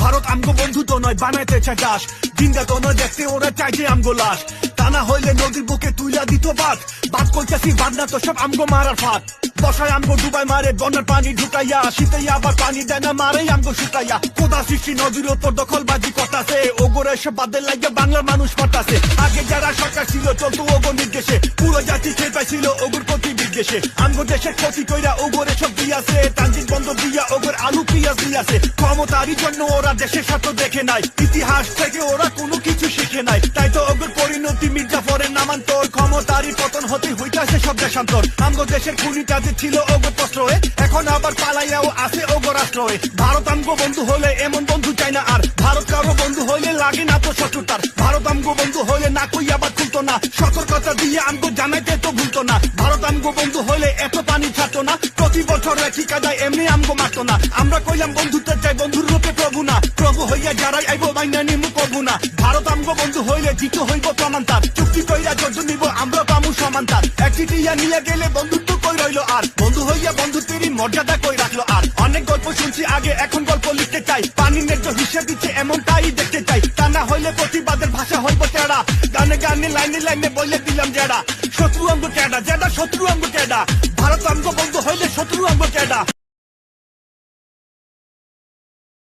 ভারত আমগো বন্ধু তো নয় বানাইতে চায় দাস, জিন্দা তো নয় দেখতে ওরা চাইছে আমগো লাশ। তা না হইলে নদীর বুকে তুইলা দিত বাদ, বাদ কইতাছি বাদ না তো সব আমগো মারার ফাঁদ। বসায় আমগো ডুবাই মারে বন্যার পানি ঢুকাইয়া, শীতেই আবার পানি দেয় না মারে আমগো শুকাইয়া। খোদা সৃষ্টি নদীর ওপর দখলবাজি করতাছে, ওগরে এসব বাদের লাগিয়া বাংলার মানুষ মরতাছে। আগে যারা সরকার ছিল চলতো ওগর নির্দেশে, পুরো জাতি খেয়ে পাইছিল ওগর প্রতি বিদ্বেষে। আমগো দেশের ক্ষতি কইরা ওগরে সব দিয়াছে, ট্রানজিট বন্ধ দিয়া ওগর আলু পিঁয়াজ দিয়াছে। ক্ষমতারই জন্য ওরা দেশের স্বার্থ দেখে নাই, ইতিহাস থেকে ওরা কোনো কিছু শিখে নাই। তাই তো ওগর পরিণতি মির্জাফরের নামান্তর, ক্ষমতারই পতন হতে হইতাছে সব দেশান্তর। আমগো দেশের খুনি কাজে ছিল ওগর প্রশ্রয়ে, এখন আবার পালাইয়াও আছে ওগর আশ্রয়ে। ভারত আমগো বন্ধু হলে এমন বন্ধু চাই না আর, ভারত কারো বন্ধু হইলে লাগে না তো শত্রুতার। ভারত আমগো বন্ধু হইলে না কই আবার খুলতো না, সতর্কতা দিয়ে আমগো জানাইতে তো ভুলতো না। ভারত আমগো বন্ধু হইলে এত পানি ছাড়তো না, প্রতি বছর একই কাদায় এমনি আমগো মারতো না। আমরা কইলাম বন্ধুত্ব চাই বন্ধুর রূপে প্রভু না, প্রভু হইয়া যারাই আইবো মাইনা নিমু কবু না। ভারত আমগো বন্ধু হইলে জিত হইব প্রমাণ তার, চুক্তি কইরা যত নিব আমরা পামু সমান তার। এক চিঠিয়া নিয়ে গেলে বন্ধুত্ব কই রইলো আর, বন্ধু হইয়া বন্ধুত্বেরই মর্যাদা কই রাখলো আর। অনেক গল্প শুনছি আগে এখন গল্প লিখতে চাই, পানির ন্যায্য হিসেব দিচ্ছে এমনটাই দেখতে চাই। তা না হইলে প্রতিবাদের ভাষা হইব তেড়া, গানে গানে লাইনে লাইনে বলে দিলাম জেডা। শত্রু আমগো টেডা, জেডা শত্রু আমগো টেডা।